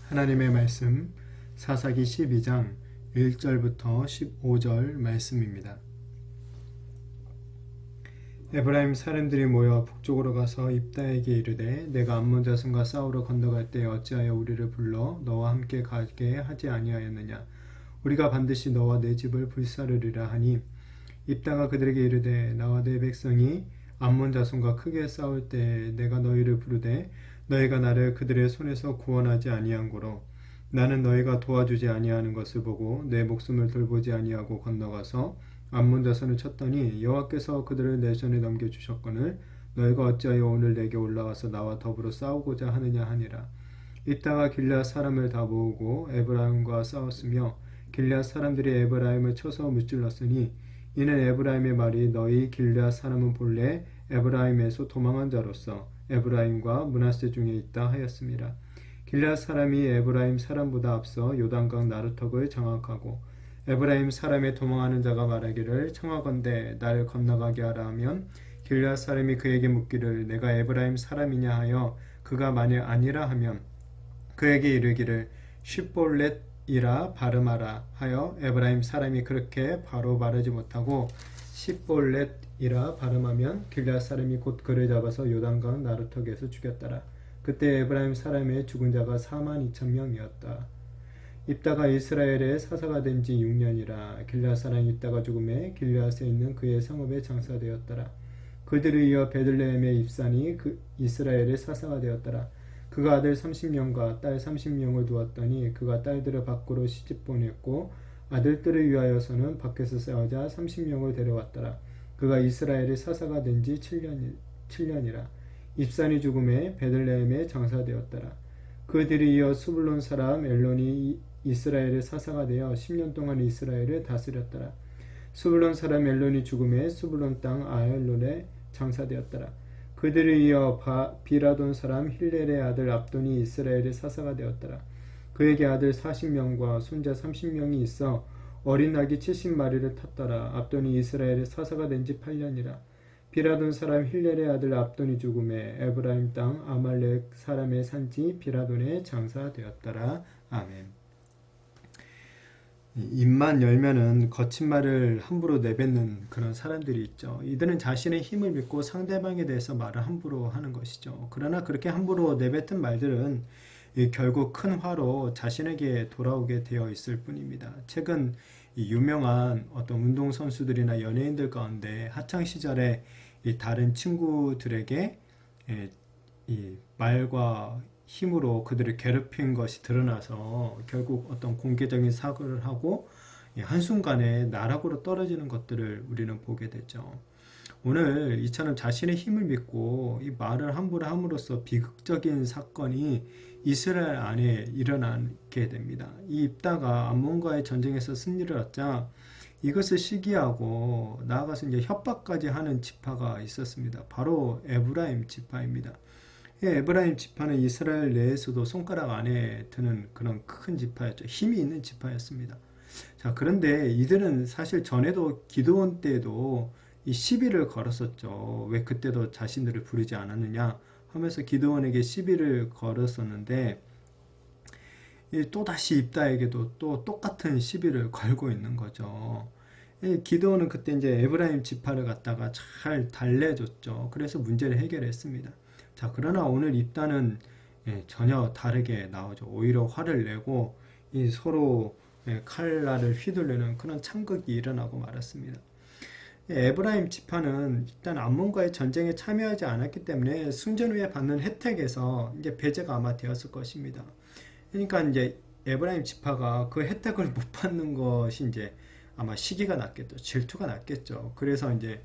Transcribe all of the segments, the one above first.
하나님의 말씀 사사기 12장 1절부터 15절 말씀입니다. 에브라임 사람들이 모여 북쪽으로 가서 입다에게 이르되 내가 암몬 자손과 싸우러 건너갈 때 어찌하여 우리를 불러 너와 함께 가게 하지 아니하였느냐. 우리가 반드시 너와 내 집을 불사르리라 하니 입다가 그들에게 이르되 나와 내 백성이 암몬 자손과 크게 싸울 때 내가 너희를 부르되 너희가 나를 그들의 손에서 구원하지 아니한 고로 나는 너희가 도와주지 아니하는 것을 보고 내 목숨을 돌보지 아니하고 건너가서 암몬 자손을 쳤더니 여호와께서 그들을 내 손에 넘겨주셨거늘 너희가 어찌하여 오늘 내게 올라와서 나와 더불어 싸우고자 하느냐 하니라. 이따가 길앗 사람을 다 모으고 에브라임과 싸웠으며 길앗 사람들이 에브라임을 쳐서 무찔렀으니 이는 에브라임의 말이 너희 길앗 사람은 본래 에브라임에서 도망한 자로서 에브라임과 므낫세 중에 있다 하였습니다. 길앗 사람이 에브라임 사람보다 앞서 요단강 나루턱을 장악하고 에브라임 사람의 도망하는 자가 말하기를 청하건대 나를 건너가게 하라 하면 길앗 사람이 그에게 묻기를 내가 에브라임 사람이냐 하여 그가 만일 아니라 하면 그에게 이르기를 십볼렛이라 발음하라 하여 에브라임 사람이 그렇게 바로 말하지 못하고 십볼렛이라 발음하면 길앗 사람이 곧 그를 잡아서 요단강 나루턱에서 죽였더라. 그때 에브라임 사람의 죽은 자가 42,000명이었다. 입다가 이스라엘의 사사가 된 지 6년이라 길앗 사람 입다가 죽음에 길앗에 있는 그의 성읍에 장사되었더라. 그들을 이어 베들레헴의 입산이 이스라엘의 사사가 되었더라. 그가 아들 30명과 딸 30명을 두었더니 그가 딸들을 밖으로 시집 보냈고 아들들을 위하여서는 밖에서 싸우자 30명을 데려왔더라. 그가 이스라엘의 사사가 된 지 7년이라. 입산이 죽음에 베들레헴에 장사되었더라. 그들이 이어 수블론 사람 엘론이 이스라엘의 사사가 되어 10년 동안 이스라엘을 다스렸더라. 수블론 사람 엘론이 죽음에 수블론 땅 아엘론에 장사되었더라. 그들이 이어 비라돈 사람 힐렐의 아들 압돈이 이스라엘의 사사가 되었더라. 그에게 아들 40명과 손자 30명이 있어 어린 낙이 70마리를 탔더라. 압돈이 이스라엘의 사사가 된 지 8년이라. 비라돈 사람 힐렐의 아들 압돈이 죽음에 에브라임 땅 아말렉 사람의 산지 비라돈에 장사되었더라. 아멘. 입만 열면은 거친 말을 함부로 내뱉는 그런 사람들이 있죠. 이들은 자신의 힘을 믿고 상대방에 대해서 말을 함부로 하는 것이죠. 그러나 그렇게 함부로 내뱉은 말들은 결국 큰 화로 자신에게 돌아오게 되어 있을 뿐입니다. 최근 유명한 어떤 운동선수들이나 연예인들 가운데 학창시절에 다른 친구들에게 이 말과 힘으로 그들을 괴롭힌 것이 드러나서 결국 어떤 공개적인 사과를 하고 한순간에 나락으로 떨어지는 것들을 우리는 보게 되죠. 오늘 이처럼 자신의 힘을 믿고 이 말을 함부로 함으로써 비극적인 사건이 이스라엘 안에 일어나게 됩니다. 이 입다가 암몬과의 전쟁에서 승리를 얻자 이것을 시기하고 나아가서 이제 협박까지 하는 지파가 있었습니다. 바로 에브라임 지파입니다. 에브라임 지파는 이스라엘 내에서도 손가락 안에 드는 그런 큰 지파였죠. 힘이 있는 지파였습니다. 자, 그런데 이들은 사실 전에도 기드온 때도 이 시비를 걸었었죠. 왜 그때도 자신들을 부르지 않았느냐 하면서 기드온에게 시비를 걸었었는데 또다시 입다에게도 또 똑같은 시비를 걸고 있는 거죠. 기드온은 그때 이제 에브라임 지파를 갖다가 잘 달래줬죠. 그래서 문제를 해결했습니다. 자, 그러나 오늘 입다는 전혀 다르게 나오죠. 오히려 화를 내고 서로 칼날을 휘둘르는 그런 참극이 일어나고 말았습니다. 에브라임 지파는 일단 암몬과의 전쟁에 참여하지 않았기 때문에 승전 후에 받는 혜택에서 이제 배제가 아마 되었을 것입니다. 그러니까 이제 에브라임 지파가 그 혜택을 못 받는 것이 이제 아마 시기가 났겠죠. 질투가 났겠죠. 그래서 이제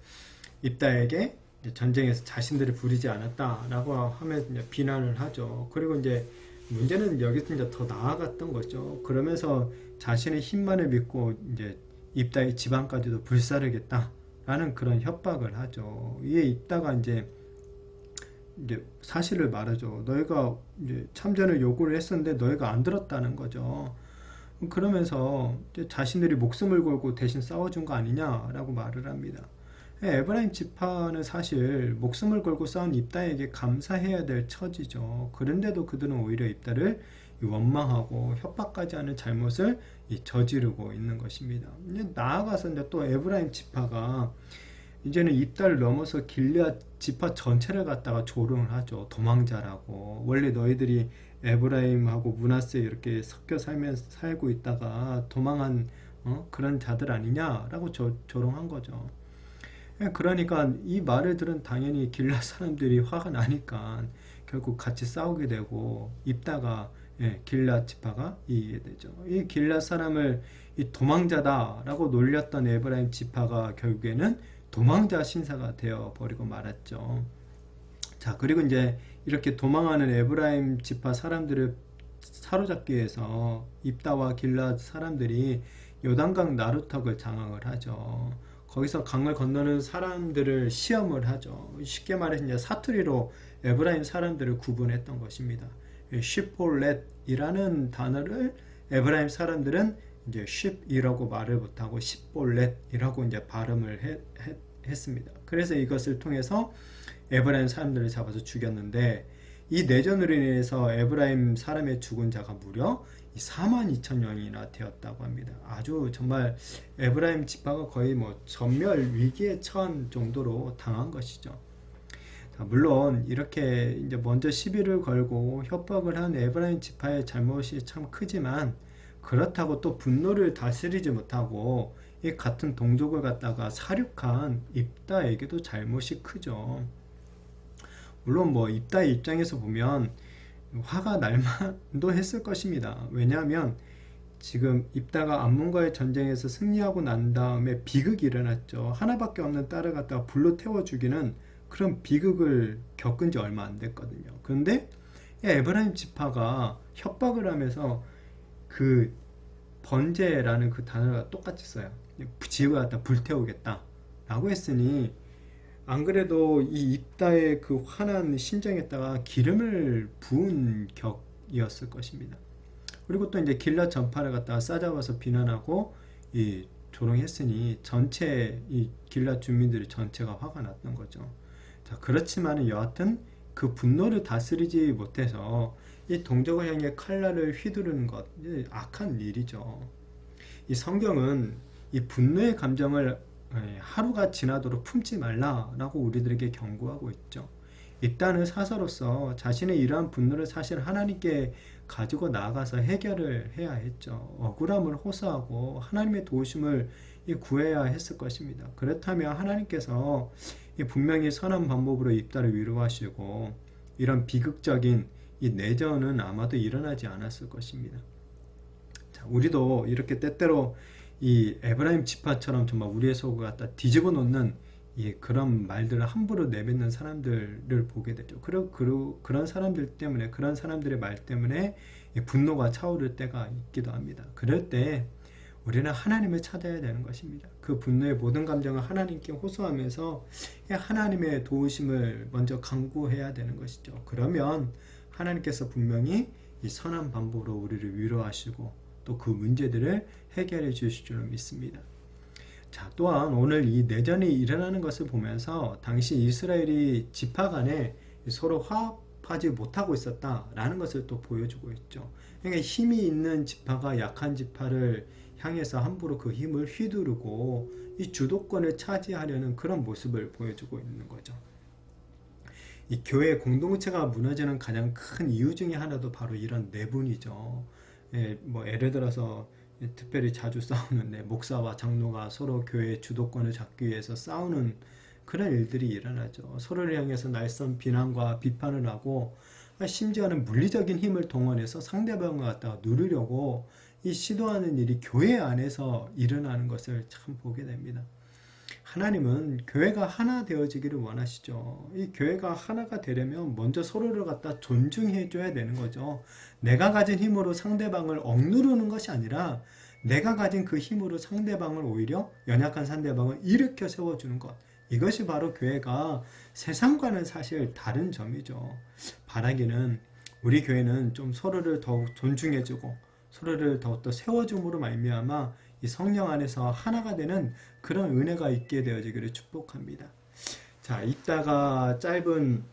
입다에게 전쟁에서 자신들을 부리지 않았다라고 하면 이제 비난을 하죠. 그리고 이제 문제는 여기서 이제 더 나아갔던 거죠. 그러면서 자신의 힘만을 믿고 이제 입다의 지방까지도 불사르겠다라는 그런 협박을 하죠. 이에 입다가 이제 사실을 말하죠. 너희가 이제 참전을 요구를 했었는데 너희가 안 들었다는 거죠. 그러면서 자신들이 목숨을 걸고 대신 싸워준 거 아니냐라고 말을 합니다. 에브라임 지파는 사실 목숨을 걸고 싸운 입다에게 감사해야 될 처지죠. 그런데도 그들은 오히려 입다를 원망하고 협박까지 하는 잘못을 저지르고 있는 것입니다. 나아가서 이제 또 에브라임 지파가 이제는 입다를 넘어서 길앗 지파 전체를 갖다가 조롱을 하죠. 도망자라고. 원래 너희들이 에브라임하고 므낫세 이렇게 섞여 살고 있다가 도망한 그런 자들 아니냐라고 조롱한 거죠. 그러니까 이 말을 들은 당연히 길앗 사람들이 화가 나니까 결국 같이 싸우게 되고 입다가 길앗 지파가 이기게 되죠. 이 길앗 사람을 이 도망자다라고 놀렸던 에브라임 지파가 결국에는 도망자 신사가 되어 버리고 말았죠. 자, 그리고 이제 이렇게 도망하는 에브라임 지파 사람들을 사로잡기 위해서 입다와 길앗 사람들이 요단강 나루턱을 장악을 하죠. 거기서 강을 건너는 사람들을 시험을 하죠. 쉽게 말해서 이제 사투리로 에브라임 사람들을 구분했던 것입니다. 시폴렛이라는 단어를 에브라임 사람들은 이제 쉽이라고 말을 못하고 시폴렛이라고 이제 발음을 했습니다. 그래서 이것을 통해서 에브라임 사람들을 잡아서 죽였는데 이 내전으로 인해서 에브라임 사람의 죽은 자가 무려 42,000명이나 되었다고 합니다. 아주 정말 에브라임 지파가 거의 뭐 전멸 위기에 처한 정도로 당한 것이죠. 자, 물론 이렇게 이제 먼저 시비를 걸고 협박을 한 에브라임 지파의 잘못이 참 크지만 그렇다고 또 분노를 다스리지 못하고 이 같은 동족을 갖다가 사륙한 입다에게도 잘못이 크죠. 물론 뭐 입다의 입장에서 보면 화가 날 만도 했을 것입니다. 왜냐하면 지금 입다가 암몬과의 전쟁에서 승리하고 난 다음에 비극이 일어났죠. 하나밖에 없는 딸을 갖다가 불로 태워 죽이는 그런 비극을 겪은 지 얼마 안 됐거든요. 그런데 에브라임 지파가 협박을 하면서 그 번제라는 그 단어가 똑같이 써요. 지옥을 갖다 불태우겠다 라고 했으니 안 그래도 이 입다의 그 화난 심정에다가 기름을 부은 격이었을 것입니다. 그리고 또 이제 길앗 전파를 갖다가 싸잡아서 비난하고 이 조롱했으니 전체 이 길앗 주민들이 전체가 화가 났던 거죠. 자, 그렇지만은 여하튼 그 분노를 다스리지 못해서 이 동족을 향해 칼날을 휘두르는 것, 악한 일이죠. 이 성경은 이 분노의 감정을 하루가 지나도록 품지 말라라고 우리들에게 경고하고 있죠. 입다는 사서로서 자신의 이러한 분노를 사실 하나님께 가지고 나아가서 해결을 해야 했죠. 억울함을 호소하고 하나님의 도우심을 구해야 했을 것입니다. 그렇다면 하나님께서 분명히 선한 방법으로 입다를 위로하시고 이런 비극적인 이 내전은 아마도 일어나지 않았을 것입니다. 자, 우리도 이렇게 때때로 이 에브라임 지파처럼 정말 우리의 속을 갖다 뒤집어 놓는 그런 말들을 함부로 내뱉는 사람들을 보게 되죠. 그리고 그런 사람들 때문에, 그런 사람들의 말 때문에 분노가 차오를 때가 있기도 합니다. 그럴 때 우리는 하나님을 찾아야 되는 것입니다. 그 분노의 모든 감정을 하나님께 호소하면서 하나님의 도우심을 먼저 간구해야 되는 것이죠. 그러면 하나님께서 분명히 이 선한 방법으로 우리를 위로하시고 또 그 문제들을 해결해 주실 줄 믿습니다. 자, 또한 오늘 이 내전이 일어나는 것을 보면서 당시 이스라엘이 지파 간에 서로 화합하지 못하고 있었다라는 것을 또 보여주고 있죠. 그러니까 힘이 있는 지파가 약한 지파를 향해서 함부로 그 힘을 휘두르고 이 주도권을 차지하려는 그런 모습을 보여주고 있는 거죠. 이 교회 공동체가 무너지는 가장 큰 이유 중에 하나도 바로 이런 내분이죠. 뭐 예를 들어서 특별히 자주 싸우는 목사와 장로가 서로 교회의 주도권을 잡기 위해서 싸우는 그런 일들이 일어나죠. 서로를 향해서 날선 비난과 비판을 하고 심지어는 물리적인 힘을 동원해서 상대방을 갖다가 누르려고 이 시도하는 일이 교회 안에서 일어나는 것을 참 보게 됩니다. 하나님은 교회가 하나 되어지기를 원하시죠. 이 교회가 하나가 되려면 먼저 서로를 갖다 존중해 줘야 되는 거죠. 내가 가진 힘으로 상대방을 억누르는 것이 아니라 내가 가진 그 힘으로 상대방을 오히려 연약한 상대방을 일으켜 세워주는 것. 이것이 바로 교회가 세상과는 사실 다른 점이죠. 바라기는 우리 교회는 좀 서로를 더욱 존중해주고 서로를 더욱더 세워줌으로 말미암아 이 성령 안에서 하나가 되는 그런 은혜가 있게 되어지기를 축복합니다. 자, 이따가 짧은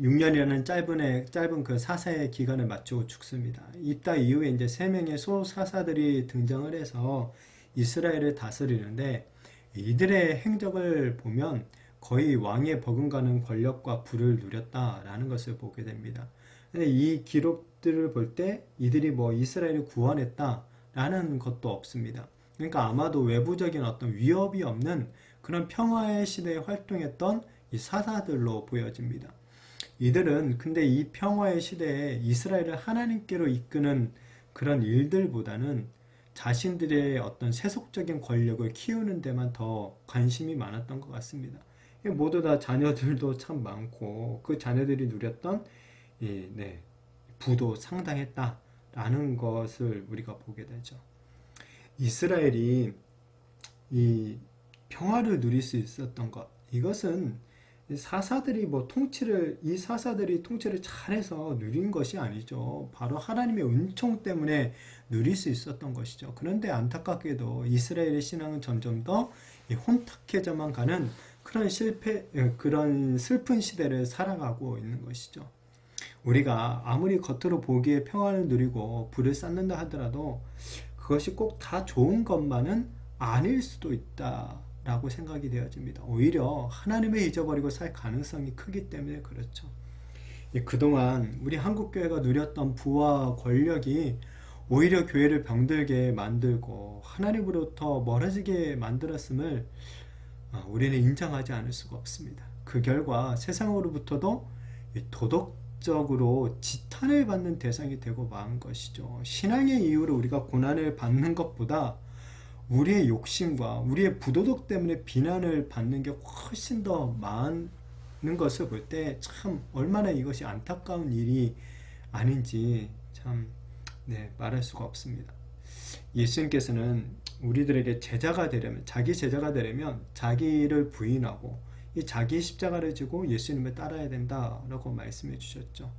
6년이라는 짧은 그 사사의 기간을 마치고 죽습니다. 이따 이후에 이제 3명의 소사사들이 등장을 해서 이스라엘을 다스리는데 이들의 행적을 보면 거의 왕에 버금가는 권력과 부를 누렸다라는 것을 보게 됩니다. 근데 이 기록들을 볼 때 이들이 뭐 이스라엘을 구원했다라는 것도 없습니다. 그러니까 아마도 외부적인 어떤 위협이 없는 그런 평화의 시대에 활동했던 이 사사들로 보여집니다. 이들은 근데 이 평화의 시대에 이스라엘을 하나님께로 이끄는 그런 일들보다는 자신들의 어떤 세속적인 권력을 키우는 데만 더 관심이 많았던 것 같습니다. 모두 다 자녀들도 참 많고 그 자녀들이 누렸던 부도 상당했다라는 것을 우리가 보게 되죠. 이스라엘이 이 평화를 누릴 수 있었던 것, 이것은 이 사사들이 통치를 잘해서 누린 것이 아니죠. 바로 하나님의 은총 때문에 누릴 수 있었던 것이죠. 그런데 안타깝게도 이스라엘의 신앙은 점점 더 혼탁해져만 가는 그런 슬픈 시대를 살아가고 있는 것이죠. 우리가 아무리 겉으로 보기에 평안을 누리고 부를 쌓는다 하더라도 그것이 꼭 다 좋은 것만은 아닐 수도 있다라고 생각이 되어집니다. 오히려 하나님을 잊어버리고 살 가능성이 크기 때문에 그렇죠. 그동안 우리 한국교회가 누렸던 부와 권력이 오히려 교회를 병들게 만들고 하나님으로부터 멀어지게 만들었음을 우리는 인정하지 않을 수가 없습니다. 그 결과 세상으로부터도 도덕적으로 지탄을 받는 대상이 되고 만 것이죠. 신앙의 이유로 우리가 고난을 받는 것보다 우리의 욕심과 우리의 부도덕 때문에 비난을 받는 게 훨씬 더 많은 것을 볼 때 참 얼마나 이것이 안타까운 일이 아닌지 참 말할 수가 없습니다. 예수님께서는 우리들에게 자기 제자가 되려면 자기를 부인하고 이 자기 십자가를 지고 예수님을 따라야 된다라고 말씀해 주셨죠.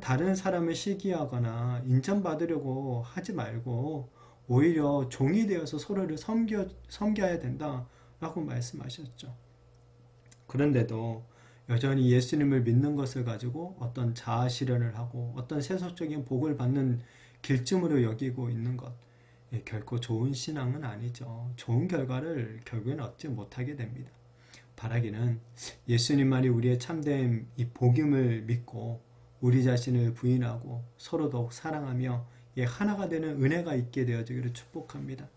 다른 사람을 시기하거나 인정받으려고 하지 말고 오히려 종이 되어서 서로를 섬겨야 된다라고 말씀하셨죠. 그런데도 여전히 예수님을 믿는 것을 가지고 어떤 자아 실현을 하고 어떤 세속적인 복을 받는 길쯤으로 여기고 있는 것, 결코 좋은 신앙은 아니죠. 좋은 결과를 결국엔 얻지 못하게 됩니다. 바라기는 예수님만이 우리의 참된 이 복음을 믿고 우리 자신을 부인하고 서로 더욱 사랑하며 하나가 되는 은혜가 있게 되어지기를 축복합니다.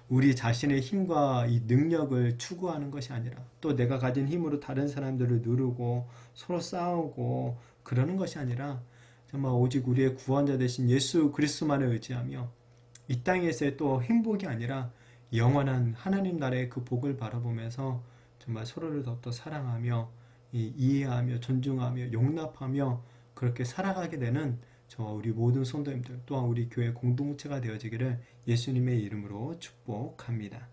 우리 자신의 힘과 이 능력을 추구하는 것이 아니라 또 내가 가진 힘으로 다른 사람들을 누르고 서로 싸우고 그러는 것이 아니라 정말 오직 우리의 구원자 되신 예수 그리스도만을 의지하며 이 땅에서의 또 행복이 아니라 영원한 하나님 나라의 그 복을 바라보면서 정말 서로를 더욱더 사랑하며 이해하며 존중하며 용납하며 그렇게 살아가게 되는 저와 우리 모든 성도님들 또한 우리 교회 공동체가 되어지기를 예수님의 이름으로 축복합니다.